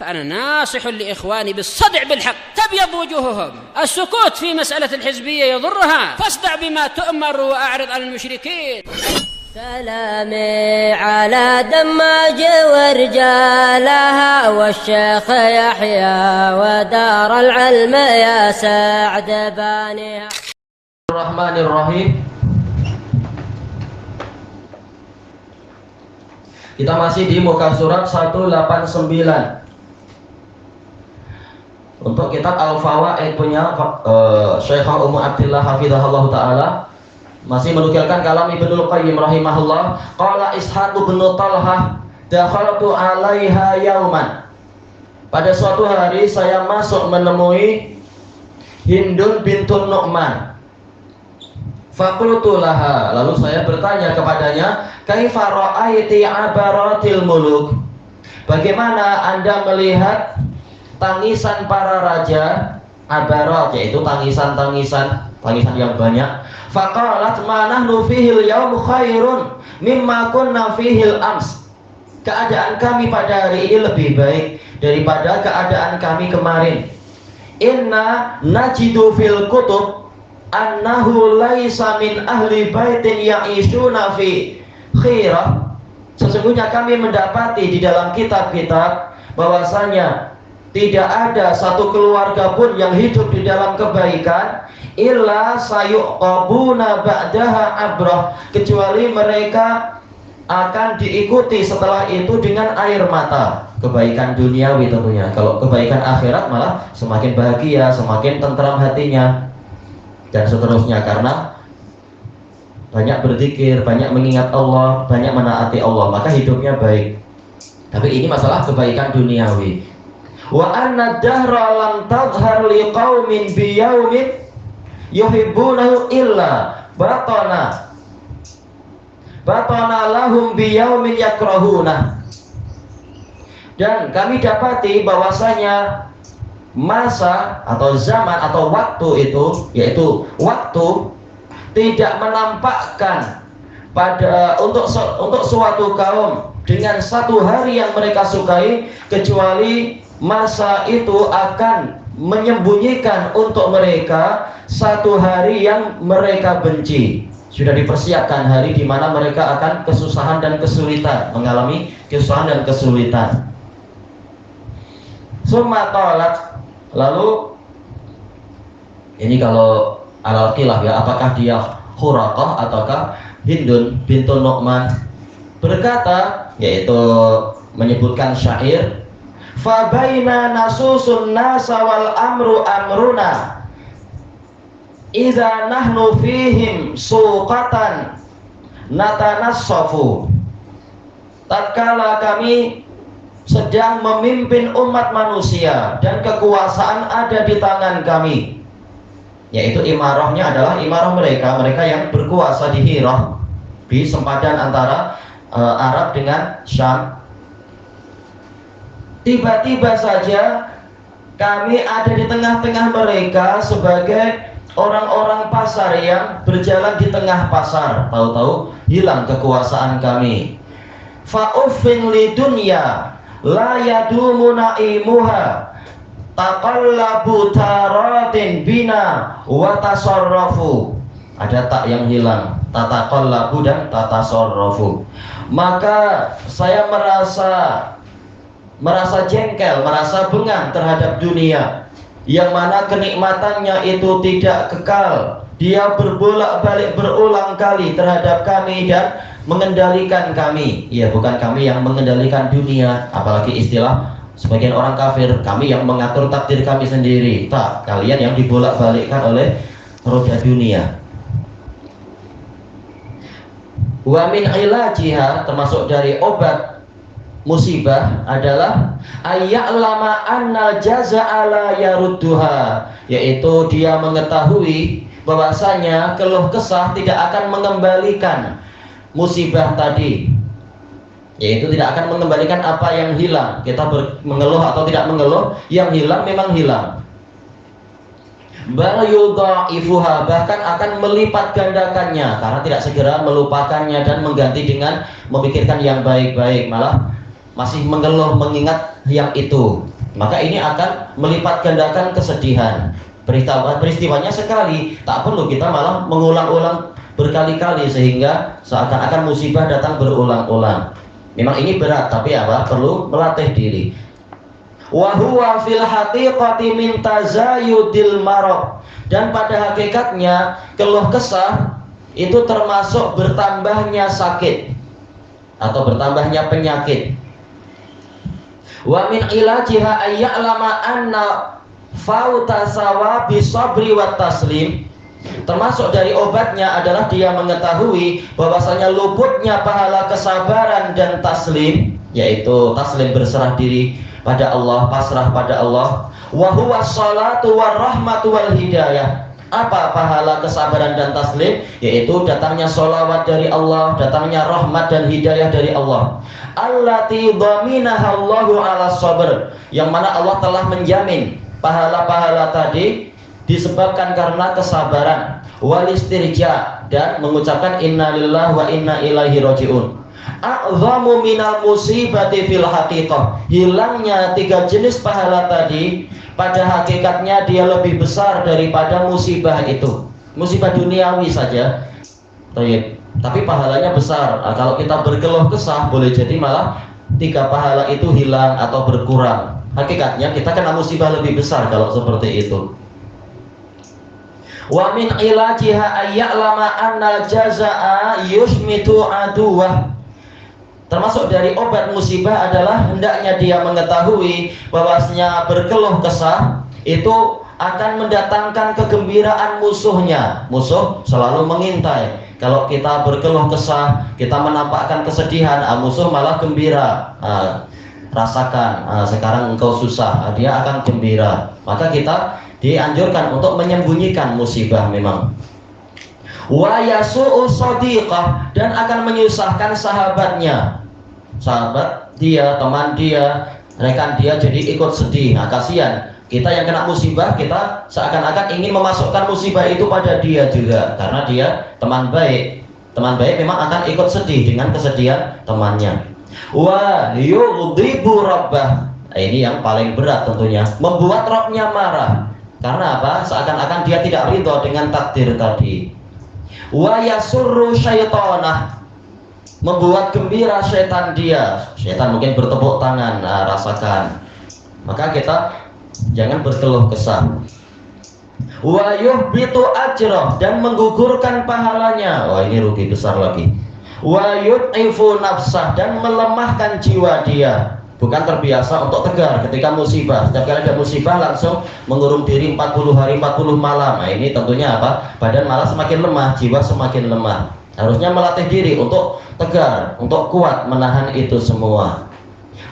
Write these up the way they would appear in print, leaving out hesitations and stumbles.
فأنا ناصح لإخواني بالصدع بالحق تبيض وجوههم. السكوت في مسألة الحزبية يضرها، فاصدع بما تؤمر وأعرض عن المشركين. سلامي على دماج ورجالها والشيخ يحيى ودار العلم يا سعد بانيها. الرحمن الرحيم. Kita masih di muka surat 189. Untuk kitab Al-Fawaid punya Syekh Ummu Abdillah hafizahullah taala masih menukilkan kalam Ibnul Qayyim rahimahullah. Qala Ishaq bin Talhah dakhaltu 'alaiha yauman. Pada suatu hari saya masuk menemui Hindun bintun Nu'man. Faqultu laha, lalu saya bertanya kepadanya, kaifa ra'aiti abaratil muluk? Bagaimana Anda melihat tangisan para raja? Abarat yaitu tangisan yang banyak. Faqalat ma nahnu fihil yaum khairun mimma kunna fihil ams. Keadaan kami pada hari ini lebih baik daripada keadaan kami kemarin. Inna najidu fil kutub annahu laisa min ahli baitin ya'ishuna fi khirah. Sesungguhnya kami mendapati di dalam kitab-kitab bahwasanya tidak ada satu keluarga pun yang hidup di dalam kebaikan illa sayuqabuna ba'daha abrah, kecuali mereka akan diikuti setelah itu dengan air mata. Kebaikan duniawi tentunya. Kalau kebaikan akhirat malah semakin bahagia, semakin tentram hatinya dan seterusnya, karena banyak berzikir, banyak mengingat Allah, banyak menaati Allah, maka hidupnya baik. Tapi ini masalah kebaikan duniawi. Wa anna dahra lam tadhhar liqaumin biyaumin yuhibbunahu illa batana lahum biyaumin yakrahuna. Dan kami dapati bahwasanya masa atau zaman atau waktu itu, yaitu waktu tidak menampakkan pada untuk suatu kaum dengan satu hari yang mereka sukai, kecuali masa itu akan menyembunyikan untuk mereka satu hari yang mereka benci. Sudah dipersiapkan hari di mana mereka akan kesusahan dan kesulitan, mengalami kesusahan dan kesulitan. Summa qalat, lalu ini kalau al-qilaf ya, apakah dia Huraqah ataukah Hindun bintun Nu'man, berkata, yaitu menyebutkan syair, fa baina nasusun nasa wal amru amruna idza nahnu fihim suqatan natanassafu. Tatkala kami sedang memimpin umat manusia dan kekuasaan ada di tangan kami, yaitu imarahnya adalah imarah mereka yang berkuasa di Hirah, di sempadan antara Arab dengan Syam. Tiba-tiba saja kami ada di tengah-tengah mereka sebagai orang-orang pasar yang berjalan di tengah pasar. Tahu-tahu hilang kekuasaan kami. Fa'uffin li dunya la yadumu na'imuha taqallabu taratin bina wa tasarrafu. Ada tak yang hilang, tataqallabu dan tatasarrafu. Maka saya merasa jengkel, merasa bengang terhadap dunia, yang mana kenikmatannya itu tidak kekal. Dia berbolak-balik berulang kali terhadap kami dan mengendalikan kami. Ya, bukan kami yang mengendalikan dunia, apalagi istilah sebagian orang kafir, kami yang mengatur takdir kami sendiri. Tak, kalian yang dibolak-balikkan oleh roda dunia. Wa min ilajiha, termasuk dari obat musibah adalah ayya'lama annal jaza'a la yarudduha, yaitu dia mengetahui bahwasanya keluh kesah tidak akan mengembalikan musibah tadi, yaitu tidak akan mengembalikan apa yang hilang. Kita mengeluh atau tidak mengeluh, yang hilang memang hilang. Bal yudha'ifuha, bahkan akan melipat gandakannya, karena tidak segera melupakannya dan mengganti dengan memikirkan yang baik-baik, malah masih mengeluh mengingat yang itu, maka ini akan melipat gandakan kesedihan. Peristiwanya sekali, tak perlu kita malah mengulang-ulang berkali-kali sehingga seakan-akan musibah datang berulang-ulang. Memang ini berat, tapi apa? Perlu melatih diri. Wa huwa fil haqiqati min tazayudil marad. Dan pada hakikatnya keluh kesah itu termasuk bertambahnya sakit atau bertambahnya penyakit. Wa min ilajiha ayya'lama anna fauta sawabi sabri wat taslim. Termasuk dari obatnya adalah dia mengetahui bahwasanya luputnya pahala kesabaran dan taslim, yaitu taslim berserah diri pada Allah, pasrah pada Allah. Wa huwa sholatu war rahmatu wal hidayah. Apa pahala kesabaran dan taslim? Yaitu datangnya sholawat dari Allah, datangnya rahmat dan hidayah dari Allah. Allati dhaminaha Allahu ala sabr, yang mana Allah telah menjamin pahala-pahala tadi disebabkan karena kesabaran, wal istirja, dan mengucapkan inna lillahi wa inna ilaihi rajiun. A'zamu minal musibati fil haqiqah. Hilangnya 3 jenis pahala tadi pada hakikatnya dia lebih besar daripada musibah itu. Musibah duniawi saja, tapi pahalanya besar. Kalau kita berkeluh kesah, boleh jadi malah 3 pahala itu hilang atau berkurang. Hakikatnya kita kena musibah lebih besar kalau seperti itu. Wa min ilajiha ayya'lama annal jazaa'a yushmitu aduwah. Termasuk dari obat musibah adalah hendaknya dia mengetahui bahwasanya berkeluh kesah itu akan mendatangkan kegembiraan musuhnya. Musuh selalu mengintai. Kalau kita berkeluh kesah, kita menampakkan kesedihan, musuh malah gembira. Rasakan, sekarang engkau susah, dia akan gembira. Maka kita dianjurkan untuk menyembunyikan musibah memang. Wa yasu'u shadiqah, dan akan menyusahkan sahabatnya. Sahabat dia, teman dia, rekan dia jadi ikut sedih. Kasihan. Kita yang kena musibah, kita seakan-akan ingin memasukkan musibah itu pada dia juga, karena dia teman baik. Teman baik memang akan ikut sedih dengan kesedihan temannya. Wa yughdibu rabbah. Ini yang paling berat tentunya, membuat Rabbnya marah. Karena apa? Seakan-akan dia tidak ridho dengan takdir tadi. Wa yasurru syaitanah, membuat gembira syaitan dia. Syaitan mungkin bertepuk tangan, rasakan. Maka kita jangan berkeluh kesah. Wa yuhbitu ajrah, dan menggugurkan pahalanya. Wah, ini rugi besar lagi. Wa yud'ifu nafsah, dan melemahkan jiwa dia. Bukan terbiasa untuk tegar ketika musibah. Setiap kali ada musibah langsung mengurung diri 40 hari 40 malam. Nah, ini tentunya apa? Badan malah semakin lemah, jiwa semakin lemah. Harusnya melatih diri untuk tegar, untuk kuat menahan itu semua.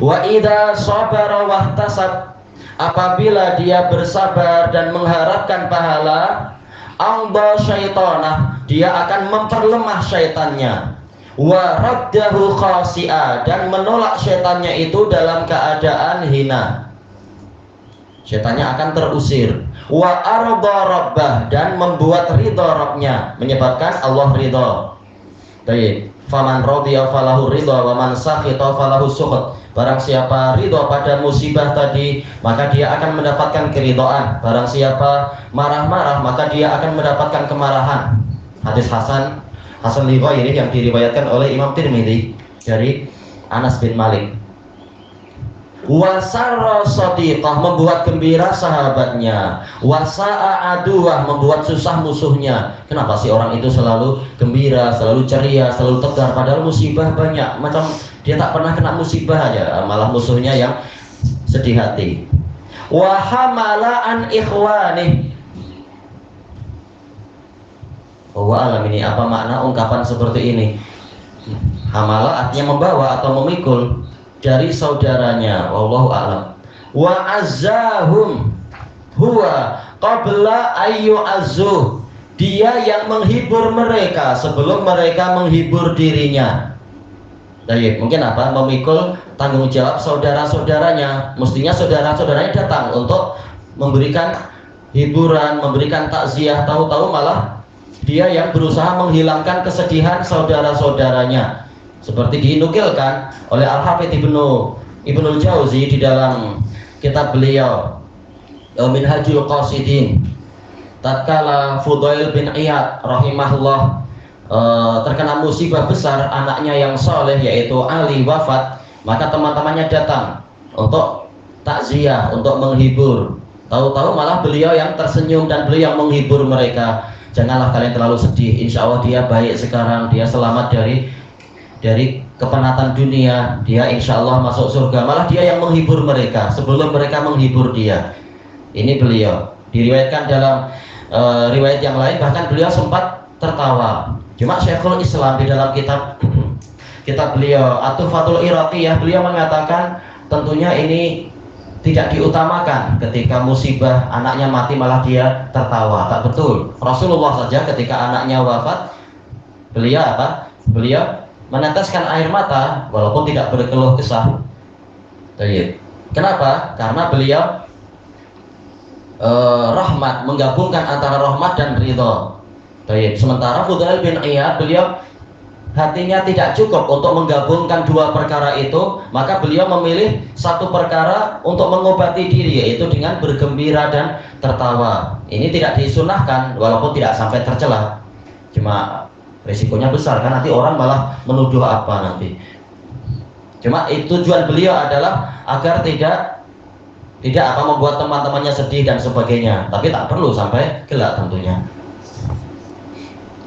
Wa idza sabara wahtasab, apabila dia bersabar dan mengharapkan pahala, amba syaitanah, dia akan memperlemah syaitannya. Wa raddahu khasi'a, dan menolak syaitannya itu dalam keadaan hina. Syaitannya akan terusir. Wa arda rabbah, dan membuat ridha Rabbnya, menyebabkan Allah ridha. Baik, faman radiya falahu ridha wa man sakhita falahu sukhut. Barang siapa ridha pada musibah tadi, maka dia akan mendapatkan keridhaan. Barang siapa marah-marah, maka dia akan mendapatkan kemarahan. Hadis Hasan Lighairi yang diriwayatkan oleh Imam Tirmidzi dari Anas bin Malik. Wasarra shadiqah, membuat gembira sahabatnya. Wasa'a aduwah, membuat susah musuhnya. Kenapa sih orang itu selalu gembira, selalu ceria, selalu tegar, padahal musibah banyak. Macam dia tak pernah kena musibah aja, malah musuhnya yang sedih hati. Wa hamala an ikhwanih. Alam, ini apa makna ungkapan seperti ini? Hamala artinya membawa atau memikul dari saudaranya. Wallahu a'lam. Wa azzahum huwa qabla ayyu azzuh, dia yang menghibur mereka sebelum mereka menghibur dirinya. Baik, mungkin apa? Memikul tanggung jawab saudara-saudaranya. Mestinya saudara-saudaranya datang untuk memberikan hiburan, memberikan takziah, tahu-tahu malah dia yang berusaha menghilangkan kesedihan saudara-saudaranya. Seperti dinukilkan oleh Al-Hafidz Ibnul Jauzi di dalam kitab beliau Minhajul Qasidin, tatkala Fudail bin Iyad rahimahullah terkena musibah besar, anaknya yang soleh yaitu Ali wafat, maka teman-temannya datang untuk takziah, untuk menghibur. Tahu-tahu malah beliau yang tersenyum dan beliau yang menghibur mereka. Janganlah kalian terlalu sedih, insya Allah dia baik sekarang, dia selamat dari kepenatan dunia, dia insya Allah masuk surga. Malah dia yang menghibur mereka sebelum mereka menghibur dia. Ini beliau diriwayatkan dalam riwayat yang lain, bahkan beliau sempat tertawa. Cuma Syekhul Islam di dalam kitab beliau At-Tuhfatul Iraqiyah, beliau mengatakan tentunya ini tidak diutamakan ketika musibah anaknya mati malah dia tertawa. Tak betul. Rasulullah saja ketika anaknya wafat, beliau apa? Beliau meneteskan air mata walaupun tidak berkeluh kesah. Kenapa? Karena beliau rahmat, menggabungkan antara rahmat dan ridho. Sementara Fudail bin Iyad, beliau hatinya tidak cukup untuk menggabungkan dua perkara itu, maka beliau memilih satu perkara untuk mengobati diri, yaitu dengan bergembira dan tertawa. Ini tidak disunahkan walaupun tidak sampai tercela, cuma risikonya besar kan nanti orang malah menuduh apa nanti. Cuma tujuan beliau adalah agar tidak membuat teman-temannya sedih dan sebagainya, tapi tak perlu sampai gelak tentunya.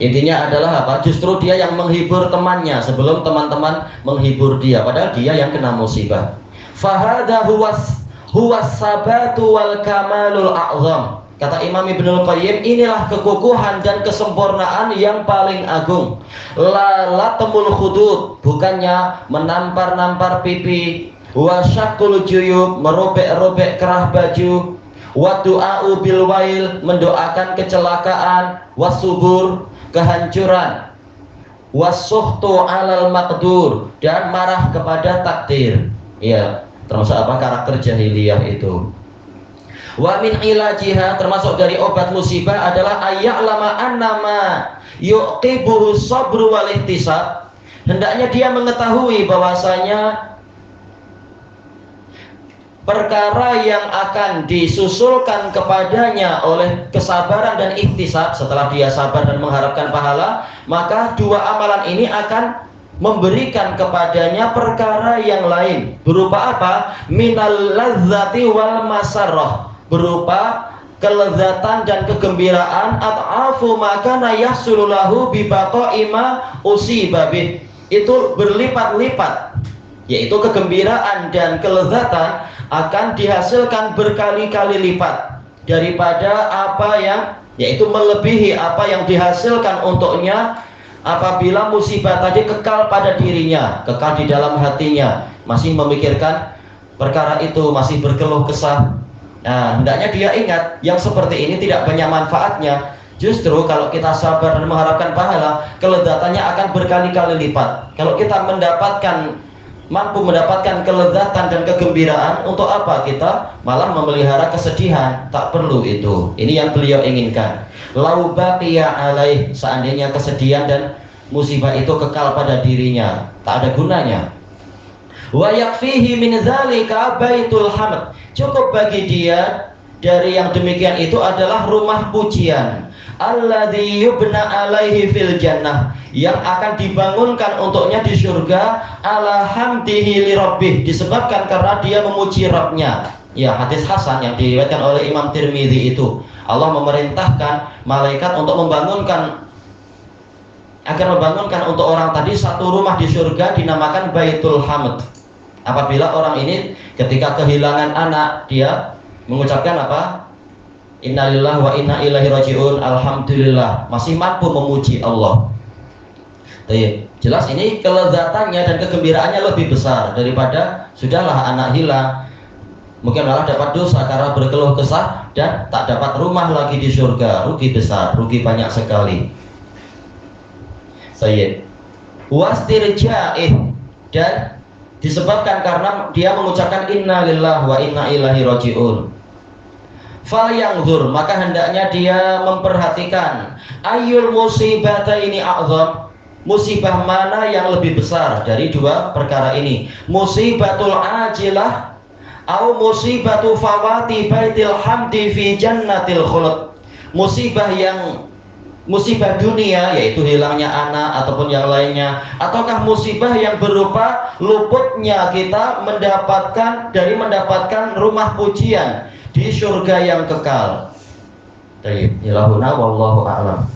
Intinya adalah apa? Justru dia yang menghibur temannya sebelum teman-teman menghibur dia, padahal dia yang kena musibah. Fahadha huwas sabatu wal kamalul a'zam. Kata Imam Ibnul Qayyim, inilah kekukuhan dan kesempurnaan yang paling agung. La latamul khudud, bukannya menampar-nampar pipi, wa syaqqul juyub, merobek-robek kerah baju, wa du'a'u bil wail, mendoakan kecelakaan, wasubur, kehancuran, wasuhtu alal maqdur, dan marah kepada takdir. Ya, termasuk apa? Karakter jahiliyah itu. Wa min ilajiha, termasuk dari obat musibah adalah ayya'lama annama yuqibuhu sabru wal ihtisab. Hendaknya dia mengetahui bahwasanya perkara yang akan disusulkan kepadanya oleh kesabaran dan ihtisab, setelah dia sabar dan mengharapkan pahala, maka dua amalan ini akan memberikan kepadanya perkara yang lain. Berupa apa? Minal ladzati wal masarrah, berupa kelezatan dan kegembiraan. At'afu makana yahsululahu bibaqa'i ma usiba bih, itu berlipat-lipat, yaitu kegembiraan dan kelezatan akan dihasilkan berkali-kali lipat daripada apa yang, yaitu melebihi apa yang dihasilkan untuknya apabila musibah tadi kekal pada dirinya, kekal di dalam hatinya, masih memikirkan perkara itu, masih berkeluh kesah. Nah, hendaknya dia ingat yang seperti ini tidak banyak manfaatnya. Justru kalau kita sabar dan mengharapkan pahala, kelezatannya akan berkali-kali lipat. Kalau kita mampu mendapatkan kelezatan dan kegembiraan, untuk apa kita malah memelihara kesedihan? Tak perlu itu. Ini yang beliau inginkan. Lau baqiya alaih, seandainya kesedihan dan musibah itu kekal pada dirinya, tak ada gunanya. Wa yakfihi min dzalika baitul hamd, cukup bagi dia dari yang demikian itu adalah rumah pujian. Alladzi yubna alaihi fil jannah, yang akan dibangunkan untuknya di surga. Ala hamdihi li rabbih, disebabkan karena dia memuji Rabbnya. Ya, hadis hasan yang diriwayatkan oleh Imam Tirmidzi itu, Allah memerintahkan malaikat untuk membangunkan untuk orang tadi satu rumah di surga dinamakan Baitul Hamd. Apabila orang ini ketika kehilangan anak, dia mengucapkan apa? Innalillahi wa inna ilaihi rajiun, alhamdulillah, masih mampu memuji Allah. Jelas ini kelezatannya dan kegembiraannya lebih besar daripada sudahlah anak hilang, mungkin malah dapat dosa karena berkeluh kesah dan tak dapat rumah lagi di surga. Rugi besar, rugi banyak sekali. Wastirja'ih, dan disebabkan karena dia mengucapkan inna lillahi wa inna ilaihi rajiun. Falyanzur, maka hendaknya dia memperhatikan, ayyul musibata ini a'zam, musibah mana yang lebih besar dari dua perkara ini? Musibatul ajilah au musibatu fawati baitil hamdi fi jannatil khuld. Musibah dunia, yaitu hilangnya anak ataupun yang lainnya, ataukah musibah yang berupa luputnya kita mendapatkan rumah pujian di surga yang kekal. Baik, ilahuna wallahu a'lam.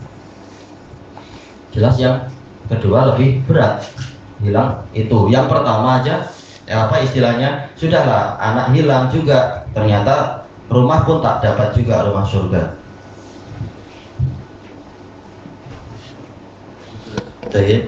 Jelas yang kedua lebih berat, hilang itu. Yang pertama aja istilahnya, sudahlah anak hilang juga, ternyata rumah pun tak dapat juga, rumah surga. Baik.